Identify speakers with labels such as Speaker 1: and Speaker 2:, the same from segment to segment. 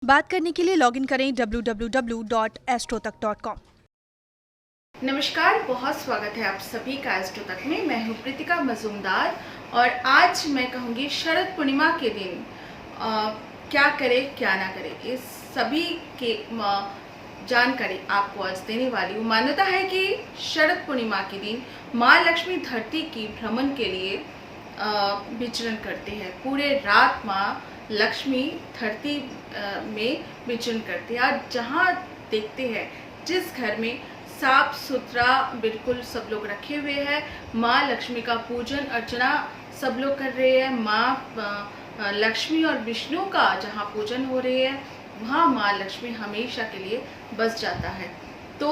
Speaker 1: बात करने के लिए लॉगिन करें www.astrotak.com।
Speaker 2: नमस्कार, बहुत स्वागत है आप सभी का एस्ट्रो तक में। मैं हूं प्रीतिका मजूमदार और आज मैं कहूँगी शरद पूर्णिमा के दिन क्या करें क्या ना करें, इस सभी के जानकारी आपको आज देने वाली हूँ। मान्यता है कि शरद पूर्णिमा के दिन माँ लक्ष्मी धरती की भ्रमण के लिए विचरण करते हैं। पूरे रात माँ लक्ष्मी धरती में विचरण करते हैं। आज जहाँ देखते हैं जिस घर में साफ सुथरा बिल्कुल सब लोग रखे हुए हैं, माँ लक्ष्मी का पूजन अर्चना सब लोग कर रहे हैं, माँ लक्ष्मी और विष्णु का जहाँ पूजन हो रही है वहाँ माँ लक्ष्मी हमेशा के लिए बस जाता है। तो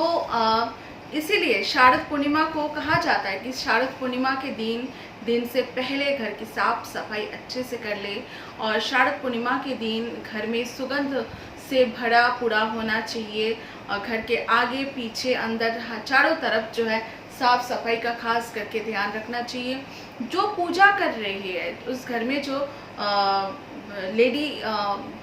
Speaker 2: इसीलिए शारद पूर्णिमा को कहा जाता है कि शारद पूर्णिमा के दिन से पहले घर की साफ सफाई अच्छे से कर ले और शारद पूर्णिमा के दिन घर में सुगंध से भरा पूरा होना चाहिए और घर के आगे पीछे अंदर चारों तरफ जो है साफ सफाई का खास करके ध्यान रखना चाहिए। जो पूजा कर रही है उस घर में जो लेडी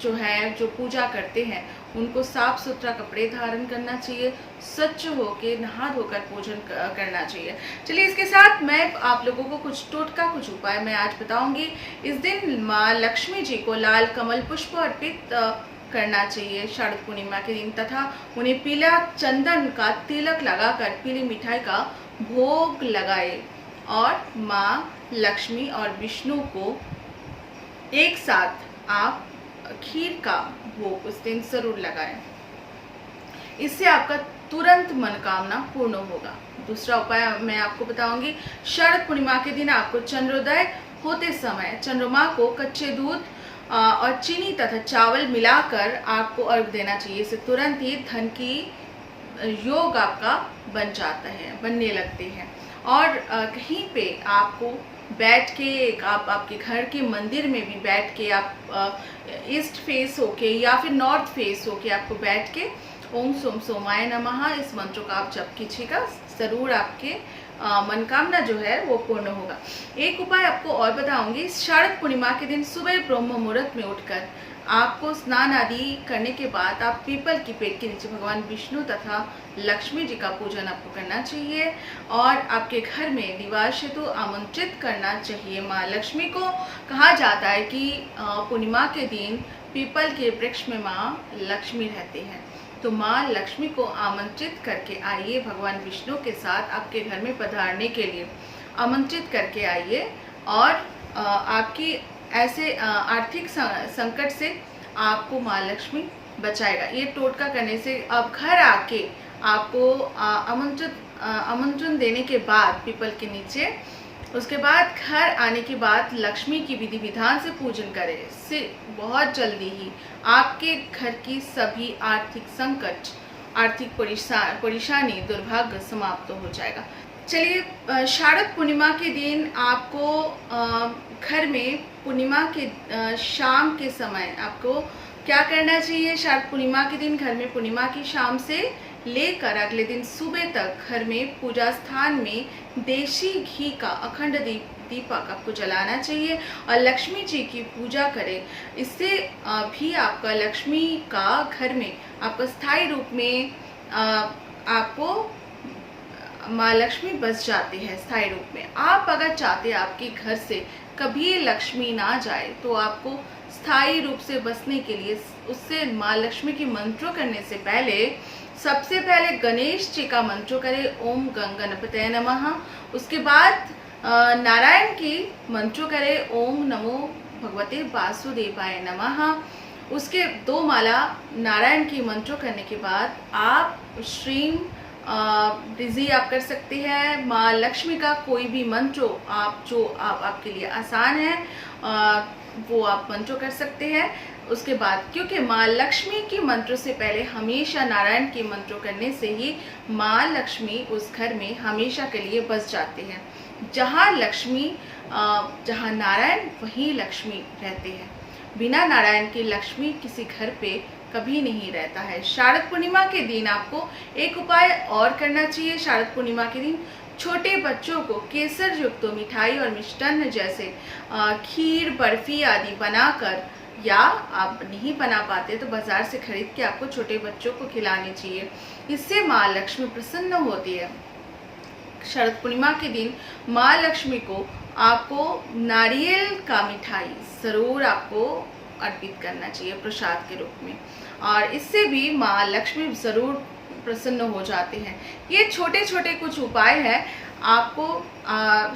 Speaker 2: जो है जो पूजा करते हैं उनको साफ सुथरा कपड़े धारण करना चाहिए, स्वच्छ होकर नहा धोकर पूजन करना चाहिए। चलिए, इसके साथ मैं आप लोगों को कुछ टोटका कुछ उपाय मैं आज बताऊंगी। इस दिन माँ लक्ष्मी जी को लाल कमल पुष्प अर्पित करना चाहिए शारद पूर्णिमा के दिन, तथा उन्हें पीला चंदन का तिलक लगाकर पीली मिठाई का भोग लगाए और माँ लक्ष्मी और विष्णु को एक साथ आप खीर का भोग उस दिन जरूर लगाएं। इससे आपका तुरंत मनोकामना पूर्ण होगा। दूसरा उपाय मैं आपको बताऊंगी। शरद पूर्णिमा के दिन आपको चंद्रोदय होते समय चंद्रमा को कच्चे दूध और चीनी तथा चावल मिलाकर आपको अर्घ देना चाहिए। इससे तुरंत ही धन की योग आपका बन जाता है, बनने लगते हैं। और कहीं पे आपको बैठ के आप आपके घर के मंदिर में भी बैठ के आप ईस्ट फेस होके या फिर नॉर्थ फेस होके आपको बैठ के ओम सोम सोमाय नमः इस मंत्र का आप जप कीजिएगा, जरूर आपके मनोकामना जो है वो पूर्ण होगा। एक उपाय आपको और बताऊंगी। शारद पूर्णिमा के दिन सुबह ब्रह्म मुहूर्त में उठकर आपको स्नान आदि करने के बाद आप पीपल की पेड़ के नीचे भगवान विष्णु तथा लक्ष्मी जी का पूजन आपको करना चाहिए और आपके घर में दीवार हेतु आमंत्रित करना चाहिए। माँ लक्ष्मी को कहा जाता है कि पूर्णिमा के दिन पीपल के वृक्ष में माँ लक्ष्मी रहते हैं, तो माँ लक्ष्मी को आमंत्रित करके आइए। भगवान विष्णु के साथ आपके घर में पधारने के लिए आमंत्रित करके आइए और आपकी ऐसे आर्थिक संकट से आपको माँ लक्ष्मी बचाएगा। ये टोटका करने से अब घर आके आपको आमंत्रण देने के बाद पीपल के नीचे, उसके बाद घर आने के बाद लक्ष्मी की विधि विधान से पूजन करें। इससे बहुत जल्दी ही आपके घर की सभी आर्थिक संकट, आर्थिक परेशानी, दुर्भाग्य समाप्त हो जाएगा। चलिए, शारद पूर्णिमा के दिन आपको घर में पूर्णिमा के शाम के समय आपको क्या करना चाहिए। शारद पूर्णिमा के दिन घर में पूर्णिमा की शाम से लेकर अगले दिन सुबह तक घर में पूजा स्थान में देशी घी का अखंड दीपक आपको जलाना चाहिए और लक्ष्मी जी की पूजा करें। इससे भी आपका लक्ष्मी का घर में आपका स्थायी रूप में आपको माँ लक्ष्मी बस जाते हैं स्थायी रूप में। आप अगर चाहते हैं आपके घर से कभी लक्ष्मी ना जाए तो आपको स्थायी रूप से बसने के लिए उससे माँ लक्ष्मी की मंत्रों करने से पहले सबसे पहले गणेश जी का मंत्र करें, ओम गणपतये नमः। उसके बाद नारायण की मंत्र करें, ओम नमो भगवते वासुदेवाय नमः। उसके 2 माला नारायण की मंत्र करने के बाद आप श्रीम रिजी आप कर सकते हैं। माँ लक्ष्मी का कोई भी मंत्र आपके लिए आसान है वो आप मंत्र कर सकते हैं। उसके बाद क्योंकि माँ लक्ष्मी की मंत्र से पहले हमेशा नारायण के मंत्र करने से ही माँ लक्ष्मी उस घर में हमेशा के लिए बस जाते हैं। जहाँ नारायण वहीं लक्ष्मी रहते हैं। बिना नारायण के लक्ष्मी किसी घर पे कभी नहीं रहता है। शारद पूर्णिमा के दिन आपको एक उपाय और करना चाहिए। शारद पूर्णिमा के दिन छोटे बच्चों को केसर युक्त मिठाई और मिष्टान्न जैसे खीर, बर्फी आदि बनाकर या आप नहीं बना पाते तो बाज़ार से खरीद के आपको छोटे बच्चों को खिलानी चाहिए। इससे माँ लक्ष्मी प्रसन्न होती है। शरद पूर्णिमा के दिन माँ लक्ष्मी को आपको नारियल का मिठाई ज़रूर आपको अर्पित करना चाहिए प्रसाद के रूप में, और इससे भी माँ लक्ष्मी ज़रूर प्रसन्न हो जाते हैं। ये छोटे छोटे कुछ उपाय हैं। आपको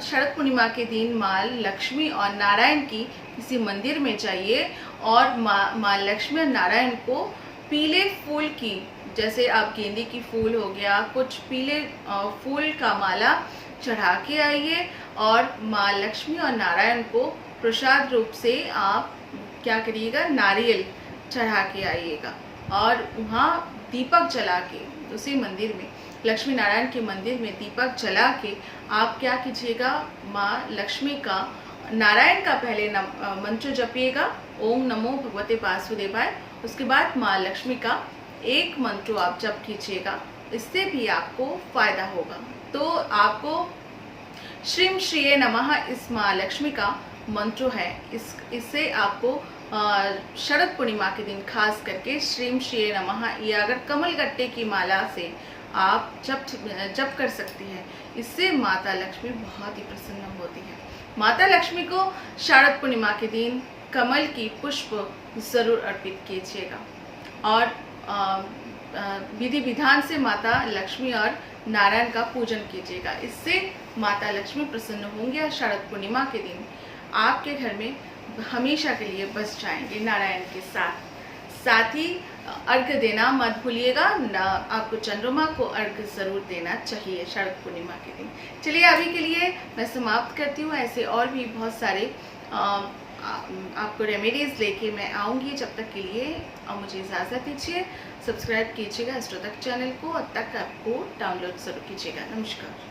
Speaker 2: शरद पूर्णिमा के दिन माँ लक्ष्मी और नारायण की किसी मंदिर में जाइए और माँ लक्ष्मी और नारायण को पीले फूल की, जैसे आप गेंदे की फूल हो गया, कुछ पीले फूल का माला चढ़ा के आइए और माँ लक्ष्मी और नारायण को प्रसाद रूप से आप क्या करिएगा, नारियल चढ़ा के आइएगा और वहाँ दीपक जला के, उसी मंदिर में लक्ष्मी नारायण के मंदिर में दीपक जला के आप क्या कीजिएगा, माँ लक्ष्मी का, नारायण का पहले मंत्र जपिएगा, ओम नमो भगवते वासुदेवाय। उसके बाद माँ लक्ष्मी का एक मंत्र आप जप कीजिएगा, इससे भी आपको फायदा होगा। तो आपको श्रीम श्रीये नमः इस माँ लक्ष्मी का मंत्र है, इससे आपको शरद पूर्णिमा के दिन खास करके श्रीम श्रीये नमः, ये अगर कमल गट्टे की माला से आप जप कर सकती हैं, इससे माता लक्ष्मी बहुत ही प्रसन्न होती है। माता लक्ष्मी को शरद पूर्णिमा के दिन कमल की पुष्प ज़रूर अर्पित कीजिएगा और विधि विधान से माता लक्ष्मी और नारायण का पूजन कीजिएगा। इससे माता लक्ष्मी प्रसन्न होंगे और शरद पूर्णिमा के दिन आपके घर में हमेशा के लिए बस जाएंगे नारायण के साथ। साथ ही अर्घ्य देना मत भूलिएगा, आपको चंद्रमा को अर्घ्य ज़रूर देना चाहिए शरद पूर्णिमा के दिन। चलिए अभी के लिए मैं समाप्त करती हूँ। ऐसे और भी बहुत सारे आपको रेमेडीज़ लेके मैं आऊँगी। जब तक के लिए मुझे इजाज़त दीजिए। सब्सक्राइब कीजिएगा एस्ट्रो तक चैनल को और तक आपको डाउनलोड ज़रूर कीजिएगा। नमस्कार।